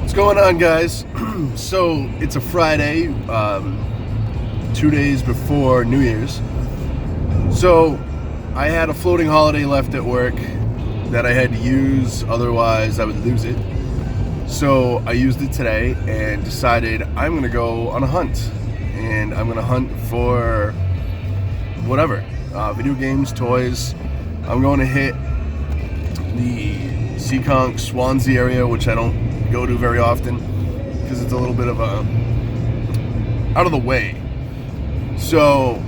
What's going on, guys? So it's a Friday, 2 days before New Year's. So I had a floating holiday left at work that I had to use, otherwise I would lose it. So I used it today and decided I'm gonna go on a hunt, and I'm gonna hunt for whatever, video games, toys. I'm going to hit the Seekonk Swansea area, which I don't go to very often because it's a little bit of a out of the way. So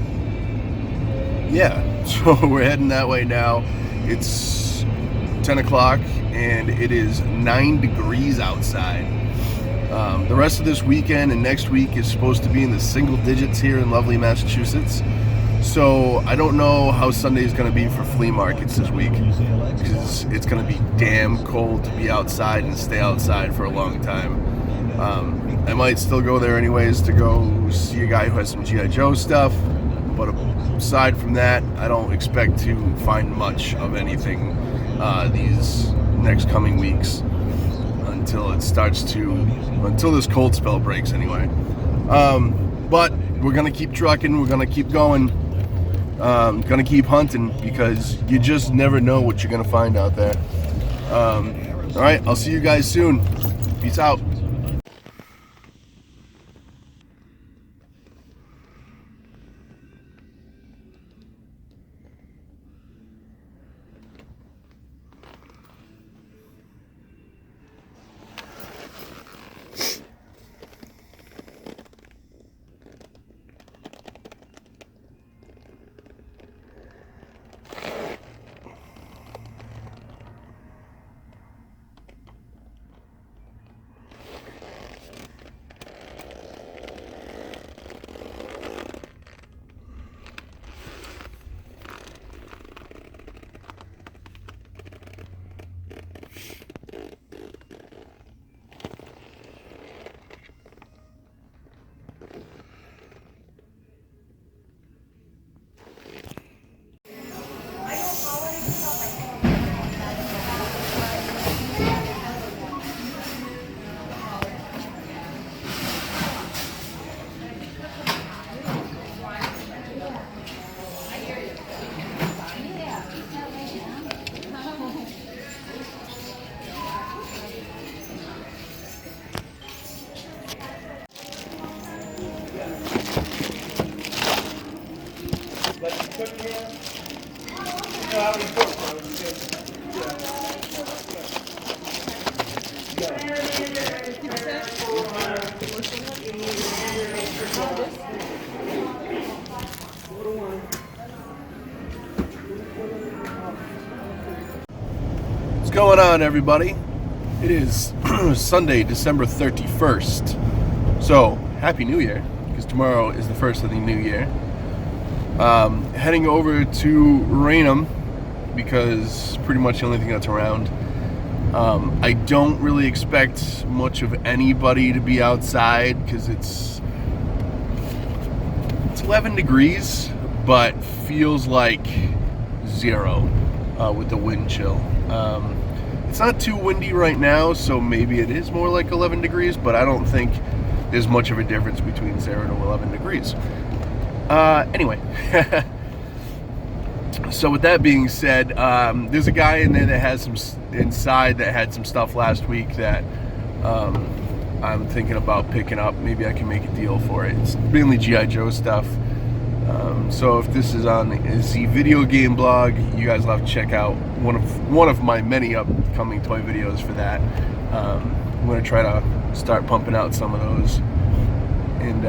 yeah, so we're heading that way now. It's 10 o'clock and it is 9 degrees outside. The rest of this weekend and next week is supposed to be in the single digits here in lovely Massachusetts. So I don't know how Sunday is going to be for flea markets this week, because it's going to be damn cold to be outside and stay outside for a long time. I might still go there anyways to go see a guy who has some G.I. Joe stuff, but aside from that, I don't expect to find much of anything these next coming weeks until this cold spell breaks anyway. But we're going to keep trucking, we're going to keep going. Gonna keep hunting because you just never know what you're gonna find out there. All right, I'll see you guys soon. Peace out. What's going on, everybody? It is Sunday, December 31st. So, Happy New Year, because tomorrow is the first of the new year. Heading over to Raynham because pretty much the only thing that's around. I don't really expect much of anybody to be outside because it's 11 degrees, but feels like 0 with the wind chill. It's not too windy right now, so maybe it is more like 11 degrees, but I don't think there's much of a difference between 0 and 11 degrees. Anyway, so with that being said, there's a guy in there that has inside that had some stuff last week that I'm thinking about picking up. Maybe I can make a deal for it. It's mainly G.I. Joe stuff. So if this is on the video game blog, you guys will have to check out one of my many upcoming toy videos for that. I'm going to try to start pumping out some of those. And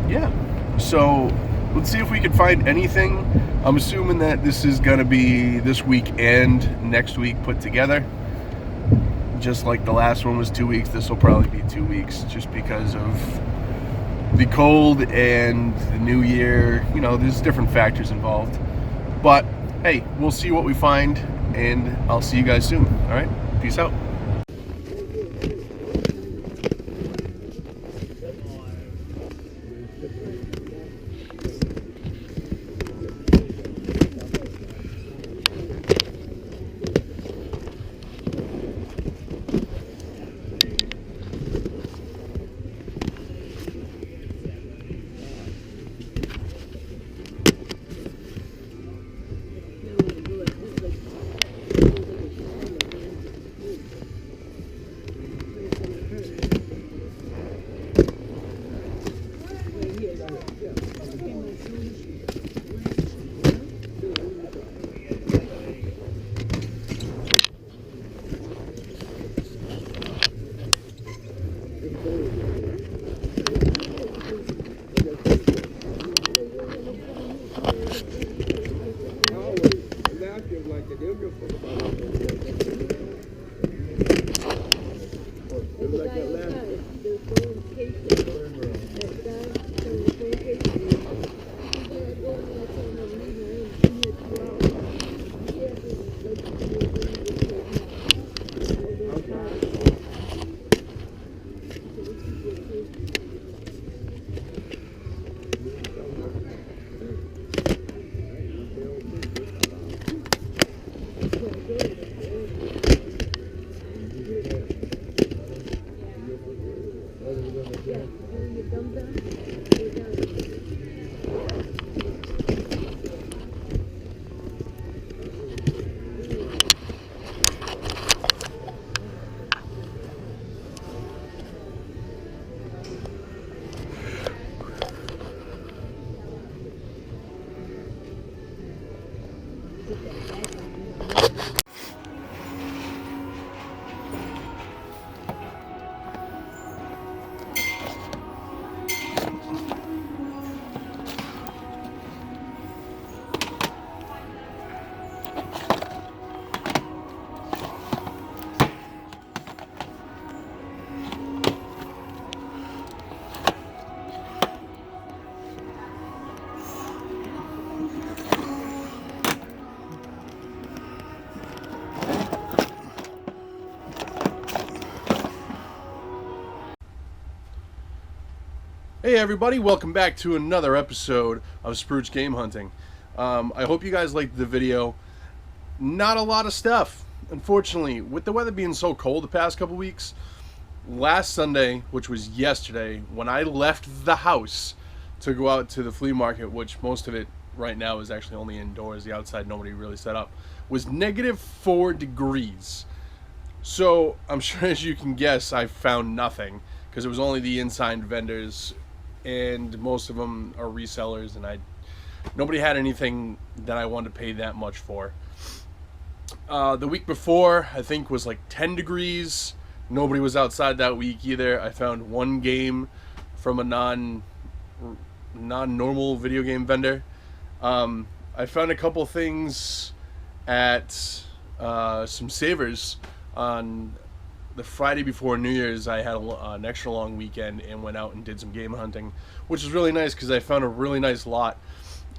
yeah, so let's see if we can find anything. I'm assuming that this is going to be this week and next week put together. Just like the last one was 2 weeks, this will probably be 2 weeks just because of the cold and the new year. You know, there's different factors involved. But hey, we'll see what we find, and I'll see you guys soon. All right, peace out. Hey everybody, welcome back to another episode of Spruce Game Hunting. I hope you guys liked the video. Not a lot of stuff, unfortunately. With the weather being so cold the past couple weeks, last Sunday, which was yesterday, when I left the house to go out to the flea market, which most of it right now is actually only indoors, the outside nobody really set up, was -4 degrees. So I'm sure as you can guess, I found nothing because it was only the inside vendors, and most of them are resellers, and nobody had anything that I wanted to pay that much for. The week before, I think, was like 10 degrees. Nobody was outside that week either. I found one game from a non-normal video game vendor. I found a couple things at some Savers on the Friday before New Year's. I had an extra long weekend and went out and did some game hunting, which is really nice because I found a really nice lot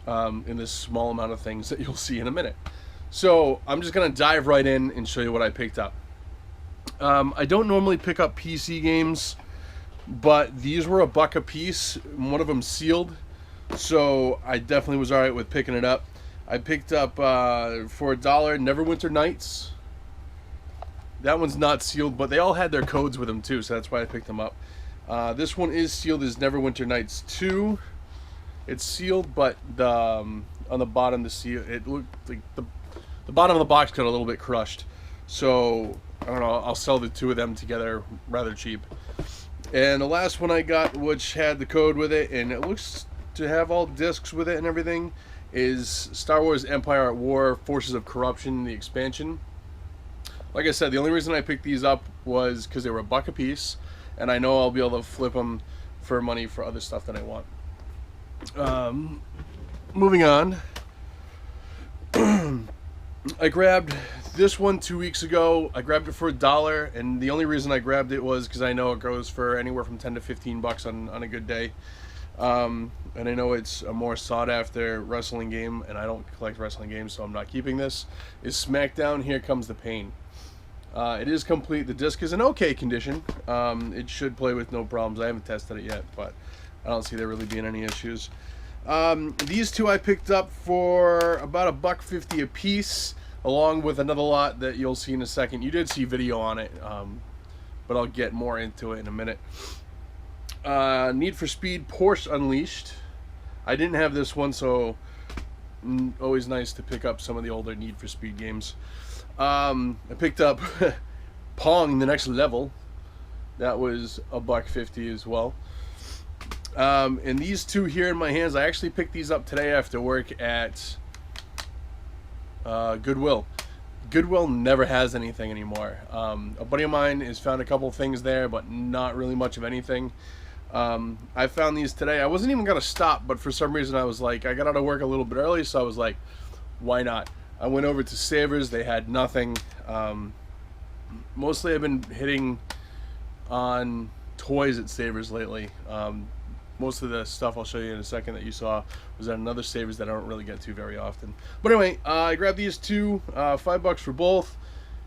in this small amount of things that you'll see in a minute. So I'm just going to dive right in and show you what I picked up. I don't normally pick up PC games, but these were $1 a piece, one of them sealed, so I definitely was alright with picking it up. I picked up for $1 Neverwinter Nights. That one's not sealed, but they all had their codes with them too, so that's why I picked them up. This one is sealed as Neverwinter Nights 2. It's sealed, but on the bottom, the seal, it looked like the bottom of the box got a little bit crushed. So I don't know, I'll sell the two of them together rather cheap. And the last one I got, which had the code with it, and it looks to have all discs with it and everything, is Star Wars Empire at War, Forces of Corruption, the expansion. Like I said, the only reason I picked these up was because they were $1 a piece, and I know I'll be able to flip them for money for other stuff that I want. Moving on. I grabbed this one 2 weeks ago. I grabbed it for $1, and the only reason I grabbed it was because I know it goes for anywhere from 10 to 15 bucks on a good day. And I know it's a more sought-after wrestling game, and I don't collect wrestling games, so I'm not keeping this. Is SmackDown Here Comes the Pain. It is complete. The disc is in okay condition. It should play with no problems. I haven't tested it yet, but I don't see there really being any issues. These two I picked up for about $1.50 a piece, along with another lot that you'll see in a second. You did see video on it, but I'll get more into it in a minute. Need for Speed Porsche Unleashed. I didn't have this one, so always nice to pick up some of the older Need for Speed games. I picked up Pong The Next Level. That was $1.50 as well. And these two here in my hands, I actually picked these up today after work at Goodwill. Goodwill never has anything anymore. A buddy of mine has found a couple things there, but not really much of anything. I found these today. I wasn't even going to stop, but for some reason I was like, I got out of work a little bit early, so I was like, why not? I went over to Savers. They had nothing. Mostly I've been hitting on toys at Savers lately. Most of the stuff I'll show you in a second that you saw was at another Savers that I don't really get to very often. But anyway, I grabbed these two, $5 for both.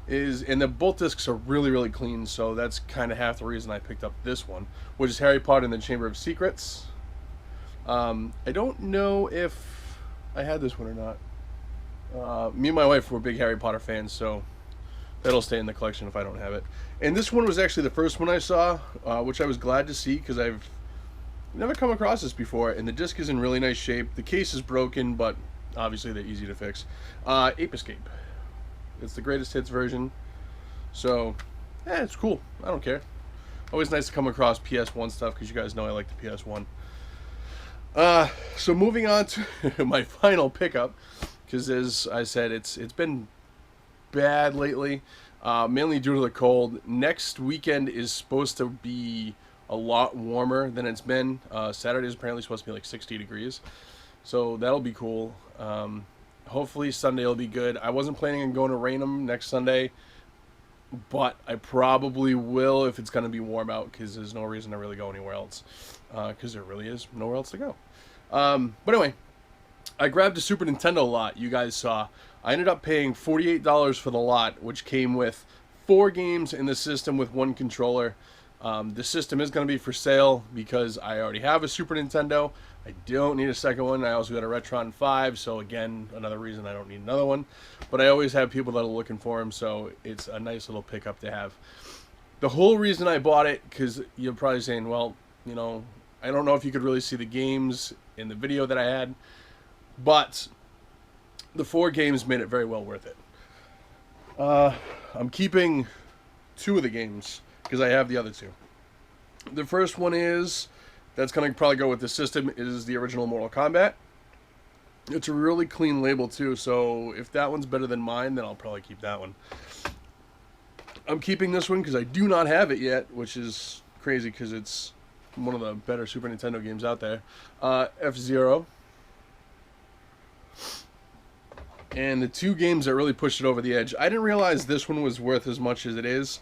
And the both discs are really, really clean, so that's kind of half the reason I picked up this one, which is Harry Potter and the Chamber of Secrets. I don't know if I had this one or not. Me and my wife were big Harry Potter fans, so That'll stay in the collection if I don't have it. And this one was actually the first one I saw, which I was glad to see because I've never come across this before. And the disc is in really nice shape. The case is broken, but obviously they're easy to fix. Ape Escape. It's the greatest hits version. So, yeah, it's cool. I don't care. Always nice to come across PS1 stuff because you guys know I like the PS1. So moving on to my final pickup, because as I said, it's been bad lately, mainly due to the cold. Next weekend is supposed to be a lot warmer than it's been. Saturday is apparently supposed to be like 60 degrees, so that'll be cool. Hopefully Sunday will be good. I wasn't planning on going to Raynham next Sunday, but I probably will if it's going to be warm out, because there's no reason to really go anywhere else, because there really is nowhere else to go. But anyway, I grabbed a Super Nintendo lot. You guys saw. I ended up paying $48 for the lot, which came with 4 games in the system with 1 controller. The system is going to be for sale because I already have a Super Nintendo. I don't need a second one. I also got a Retron 5, so again, another reason I don't need another one. But I always have people that are looking for them, so it's a nice little pickup to have. The whole reason I bought it, because you're probably saying, well, you know, I don't know if you could really see the games in the video that I had, but the 4 games made it very well worth it. I'm keeping 2 of the games because I have the other 2. The first one is, that's going to probably go with the system, is the original Mortal Kombat. It's a really clean label too, so if that one's better than mine, then I'll probably keep that one. I'm keeping this one because I do not have it yet, which is crazy because it's one of the better Super Nintendo games out there. F-Zero. And the 2 games that really pushed it over the edge. I didn't realize this one was worth as much as it is.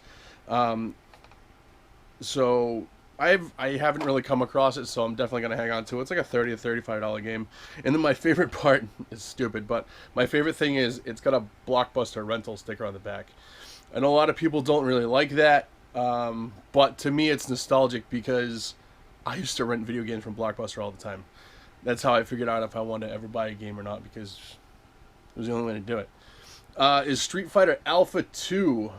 So I haven't really come across it, so I'm definitely going to hang on to it. It's like a $30 or $35 game. And then my favorite part is stupid, but my favorite thing is it's got a Blockbuster rental sticker on the back. I know a lot of people don't really like that, but to me it's nostalgic because I used to rent video games from Blockbuster all the time. That's how I figured out if I wanted to ever buy a game or not, because it was the only way to do it. Is Street Fighter Alpha 2.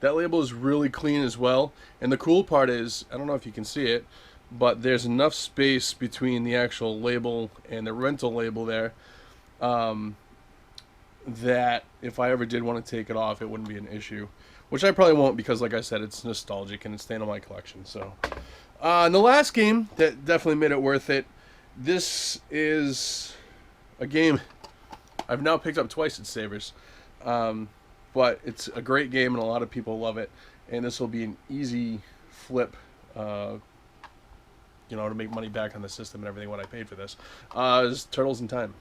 That label is really clean as well. And the cool part is, I don't know if you can see it, but there's enough space between the actual label and the rental label there that if I ever did want to take it off, it wouldn't be an issue. Which I probably won't because, like I said, it's nostalgic and it's staying in my collection. So, and the last game that definitely made it worth it, this is a game I've now picked up twice at Savers. But it's a great game and a lot of people love it. And this will be an easy flip, to make money back on the system and everything what I paid for this. Is Turtles in Time.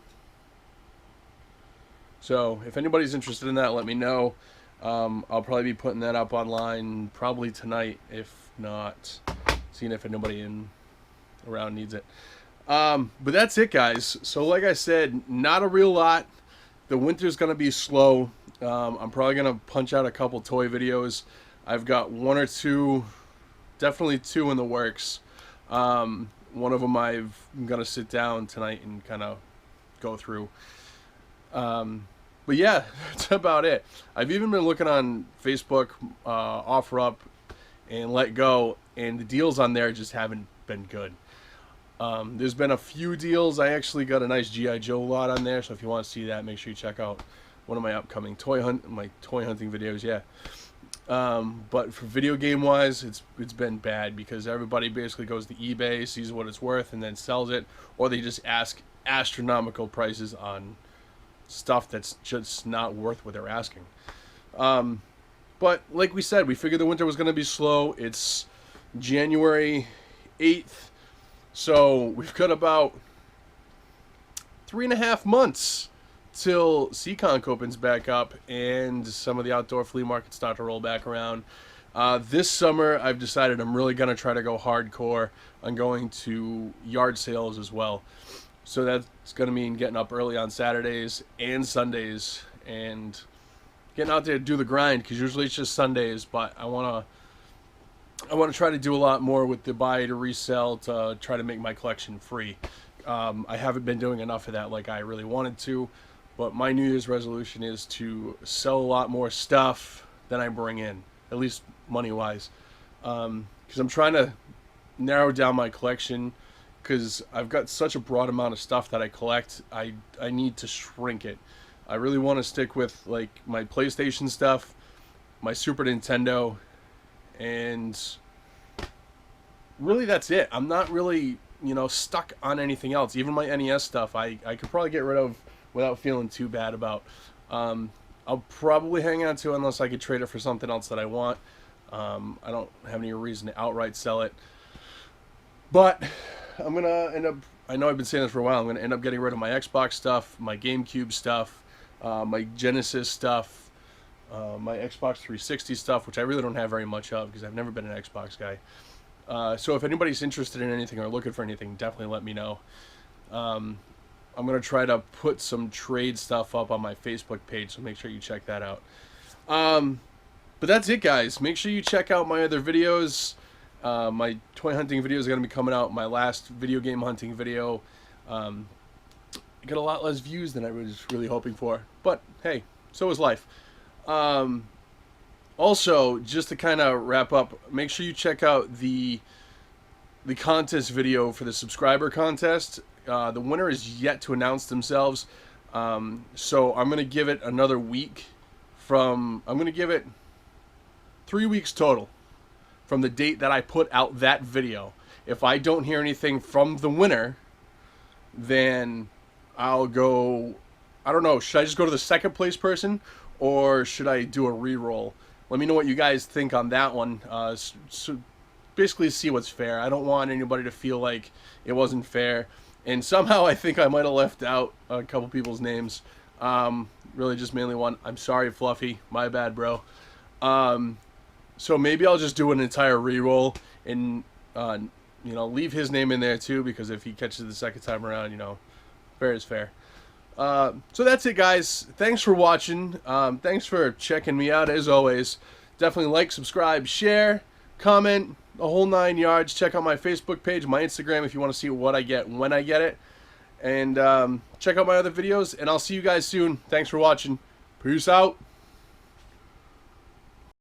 So if anybody's interested in that, let me know. I'll probably be putting that up online probably tonight, if not, seeing if anybody around needs it. But that's it, guys. So like I said, not a real lot. The winter's going to be slow. I'm probably going to punch out a couple toy videos. I've got 1 or 2, definitely 2 in the works. One of them I'm going to sit down tonight and kind of go through. But yeah, that's about it. I've even been looking on Facebook, OfferUp, and Let Go, and the deals on there just haven't been good. There's been a few deals. I actually got a nice G.I. Joe lot on there, so if you want to see that, make sure you check out one of my upcoming toy hunting videos. Yeah. But for video game wise, it's been bad because everybody basically goes to eBay, sees what it's worth, and then sells it, or they just ask astronomical prices on stuff that's just not worth what they're asking. But like we said, we figured the winter was going to be slow. It's January 8th, so we've got about 3.5 months till Seekonk opens back up and some of the outdoor flea markets start to roll back around. This summer, I've decided I'm really going to try to go hardcore on going to yard sales as well. So that's going to mean getting up early on Saturdays and Sundays and getting out there to do the grind, because usually it's just Sundays, but I want to try to do a lot more with the buy to resell to try to make my collection free. I haven't been doing enough of that like I really wanted to. But my New Year's resolution is to sell a lot more stuff than I bring in, at least money-wise. Because I'm trying to narrow down my collection because I've got such a broad amount of stuff that I collect. I need to shrink it. I really want to stick with like my PlayStation stuff, my Super Nintendo, and really that's it. I'm not really, stuck on anything else. Even my NES stuff, I could probably get rid of without feeling too bad about. I'll probably hang on to it unless I could trade it for something else that I want. I don't have any reason to outright sell it. But I'm going to end up, I know I've been saying this for a while, I'm going to end up getting rid of my Xbox stuff, my GameCube stuff, my Genesis stuff, my Xbox 360 stuff, which I really don't have very much of because I've never been an Xbox guy. So if anybody's interested in anything or looking for anything, definitely let me know. I'm going to try to put some trade stuff up on my Facebook page, so make sure you check that out. But that's it, guys. Make sure you check out my other videos. My toy hunting video is going to be coming out. My last video game hunting video got a lot less views than I was really hoping for. But hey, so is life. Also, just to kind of wrap up, make sure you check out the contest video for the subscriber contest. The winner is yet to announce themselves. So I'm going to give it another week I'm going to give it 3 weeks total from the date that I put out that video. If I don't hear anything from the winner, then I'll go, I don't know, should I just go to the second place person or should I do a re-roll? Let me know what you guys think on that one. So basically see what's fair. I don't want anybody to feel like it wasn't fair. And somehow I think I might have left out a couple people's names. Really just mainly one. I'm sorry, Fluffy. My bad, bro. So maybe I'll just do an entire re-roll and, leave his name in there too, because if he catches it the second time around, fair is fair. So that's it, guys. Thanks for watching. Thanks for checking me out, as always. Definitely like, subscribe, share, comment, the whole 9 yards. Check out my Facebook page, my Instagram if you want to see what I get when I get it. And check out my other videos, and I'll see you guys soon. Thanks for watching. Peace out.